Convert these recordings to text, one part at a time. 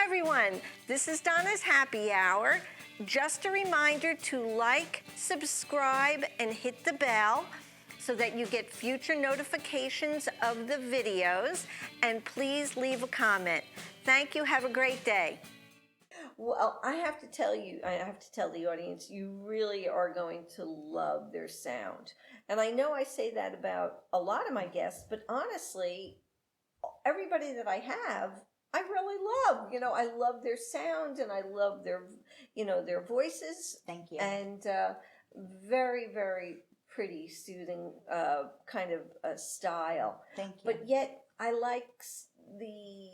everyone. This is Donna's Happy Hour. Just a reminder to like, subscribe, and hit the bell so that you get future notifications of the videos. And please leave a comment. Thank you. Have a great day. Well, I have to tell the audience, you really are going to love their sound. And I know I say that about a lot of my guests, but honestly, everybody that I have, I really love. I love their sound and I love their voices. Thank you. And very, very pretty, soothing kind of style. Thank you. But yet I like the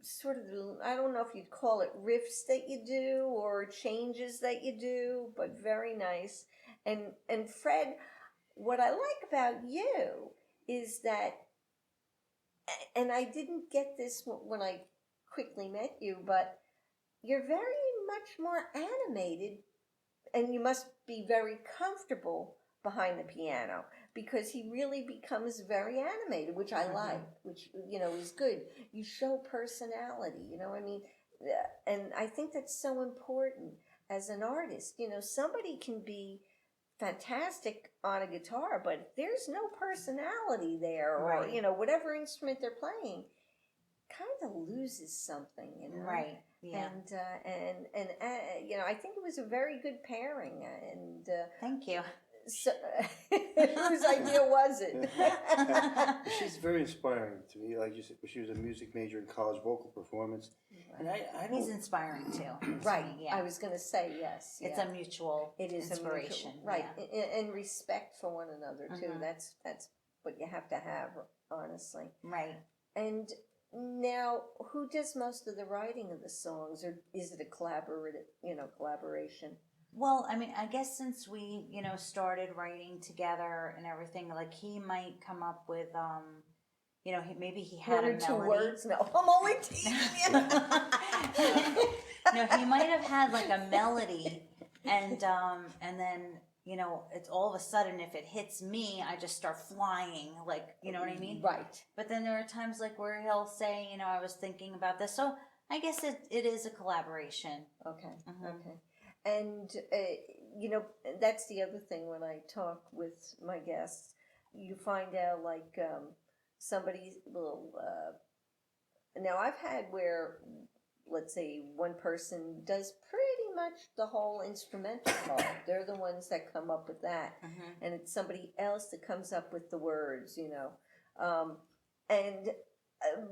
sort of, I don't know if you'd call it riffs that you do or changes that you do, but very nice. And Fred, what I like about you is that, and I didn't get this when I quickly met you, but you're very much more animated, and you must be very comfortable behind the piano because he really becomes very animated, which I like, which, is good. You show personality, and I think that's so important as an artist. Somebody can be fantastic on a guitar, but if there's no personality there, or whatever instrument they're playing, kind of loses something, Right. Yeah. And I think it was a very good pairing. And thank you. So, whose idea was it? She's very inspiring to me. Like you said, she was a music major in college, vocal performance, and I don't. He's inspiring too. Right. Yeah. I was going to say yes. It's a mutual. It is inspiration. A mutual, right, yeah. and respect for one another too. That's what you have to have, honestly. Right. And now, who does most of the writing of the songs, or is it a collaboration? Well, I mean, I guess since we, started writing together and everything, like he might come up with, maybe he had One or a two melody. words. No, I'm only teasing you. No, he might have had like a melody, and then it's all of a sudden if it hits me, I just start flying, like you know what I mean? Right. But then there are times like where he'll say, I was thinking about this, so I guess it is a collaboration. Okay. Okay. And, that's the other thing when I talk with my guests, you find out like somebody will, now I've had where, let's say one person does pretty much the whole instrumental part. They're the ones that come up with that. And it's somebody else that comes up with the words,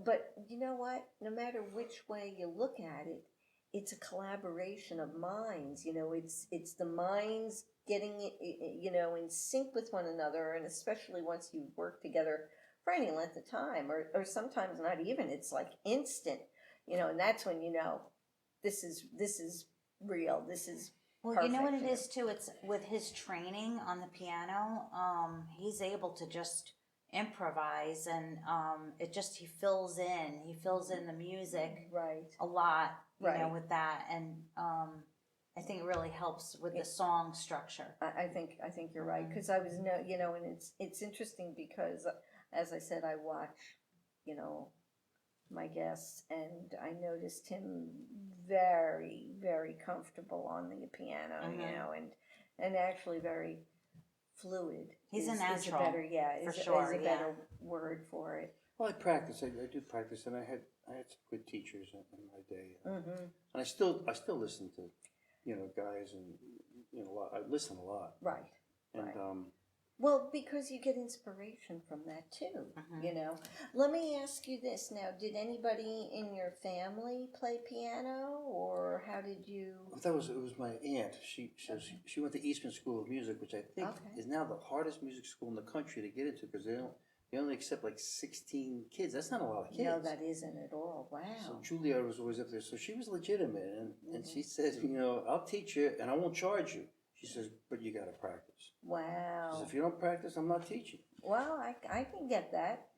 but you know what? No matter which way you look at it, it's a collaboration of minds. It's the minds getting in sync with one another, and especially once you work together for any length of time, or sometimes not even. It's like instant, and that's when this is real. This is well, perfect, you know what it is too. It's with his training on the piano. He's able to just improvise, and he fills in the music a lot. With that, and I think it really helps with the song structure. I think you're right, because I was and it's interesting because as I said, I watch my guests, and I noticed him very, very comfortable on the piano, and actually very fluid. He's a natural. Is a better word for it. Well, I practice. I do practice, and I had some good teachers in my day, and I still listen to, guys, and a lot. I listen a lot, right? And well, because you get inspiration from that too. Let me ask you this now: did anybody in your family play piano, or how did you? it was my aunt. She went to Eastman School of Music, which I think is now the hardest music school in the country to get into because they only accept like 16 kids. That's not a lot of kids. No, that isn't at all. Wow. So Julia was always up there. So she was legitimate. And she said, I'll teach you and I won't charge you. She says, but you got to practice. Wow. She says, if you don't practice, I'm not teaching. Well, I can get that,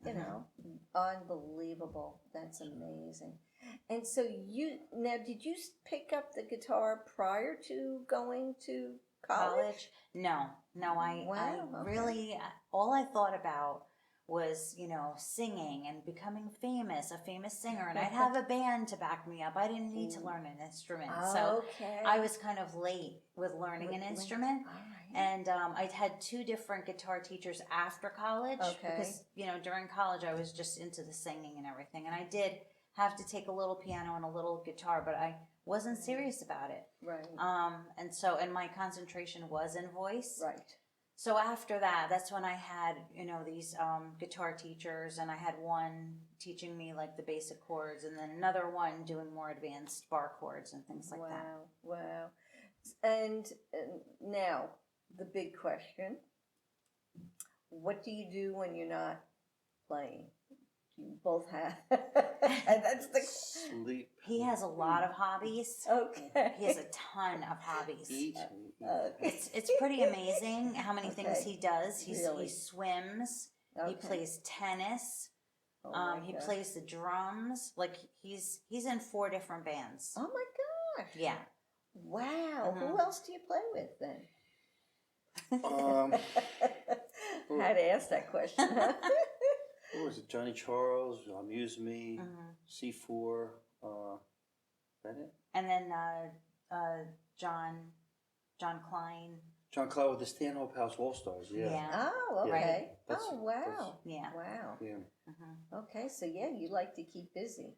Unbelievable. That's amazing. And so did you pick up the guitar prior to going to college? No, I really, all I thought about was, singing and becoming famous, a famous singer, and I'd have a band to back me up. I didn't need to learn an instrument. So Okay. I was kind of late with learning an instrument. All right. And I'd had 2 different guitar teachers after college. Okay. Because, during college I was just into the singing and everything. And I did have to take a little piano and a little guitar, but I wasn't serious about it. Right. And my concentration was in voice. Right. So after that, that's when I had, these guitar teachers, and I had one teaching me like the basic chords, and then another one doing more advanced bar chords and things like that. Wow. And now, the big question. What do you do when you're not playing? You both have. And that's the Sleep. He has a lot of hobbies. Okay. He has a ton of hobbies. Eat. It's pretty amazing how many things he does. Really? He swims. Okay. He plays tennis. Oh my He gosh. plays the drums. Like he's in 4 different bands. Oh my gosh. Yeah. Wow. Mhm. Who else do you play with then? Um, Had to ask that question. Huh? what was it? Johnny Charles, Amuse Me, Mhm. C4. Is that it? And then John Klein. John Cloud with the Stanhope House All Stars. Yeah. Oh, Yeah. okay. That's- Oh, wow. Yeah. Wow. Yeah. Mhm. Okay, so yeah, you like to keep busy.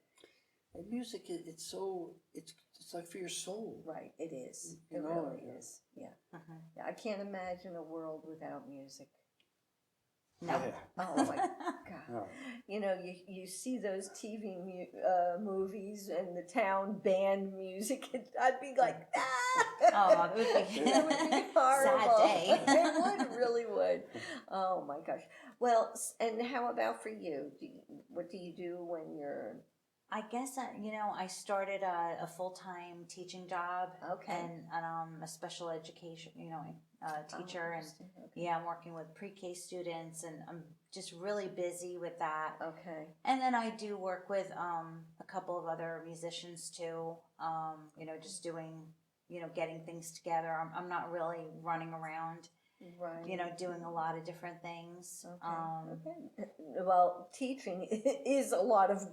And music, it's so it's like for your soul. Right, it is. You It know, really yeah. is. Yeah. Mhm. Yeah. I can't imagine a world without music. No. Yeah. Oh my God. No. You see those TV movies and the town band music, and I'd be like, ah! Oh, it would be, It would be horrible. sad day. It really would. Oh my gosh. Well, and how about for you? What do you do when you're... I guess I started a full-time teaching job. Okay. And a special education teacher, and interesting. Okay. yeah, I'm working with pre-K students, and I'm just really busy with that. Okay. And then I do work with a couple of other musicians too. Just doing getting things together. I'm not really running around. Right. Doing a lot of different things. Okay. Well, teaching is a lot of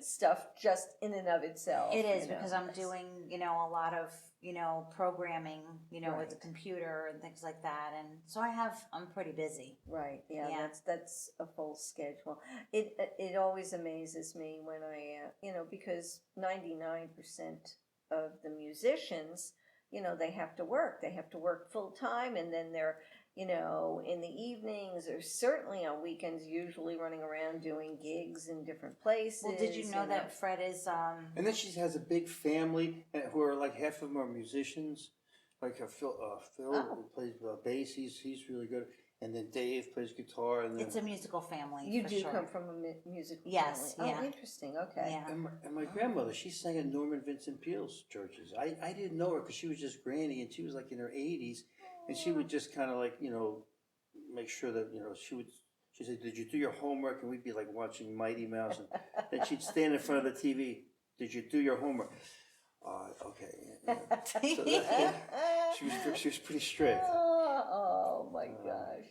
stuff just in and of itself. It is because I'm doing, a lot of, programming, with Right. the computer and things like that. And so I'm pretty busy. Right. Yeah. Yeah. That's a full schedule. It always amazes me when I because 99% of the musicians, they have to work. They have to work full time, and then they're in the evenings or certainly on weekends, usually running around doing gigs in different places. Well, did you know that Fred is And then she has a big family who are like half of them are musicians. Like Phil who plays bass. He's really good. And then Dave plays guitar. And then it's a musical family. You for do sure. come from a musical Yes, family. yeah. Oh, interesting. Okay. Yeah. and my grandmother, she sang at Norman Vincent Peale's churches. I didn't know her because she was just granny, and she was like in her 80s, and she would just kind of like make sure that she said, "Did you do your homework?" And we'd be like watching Mighty Mouse, and then she'd stand in front of the TV. "Did you do your homework?" Okay. Yeah. So she was pretty strict. Oh my gosh.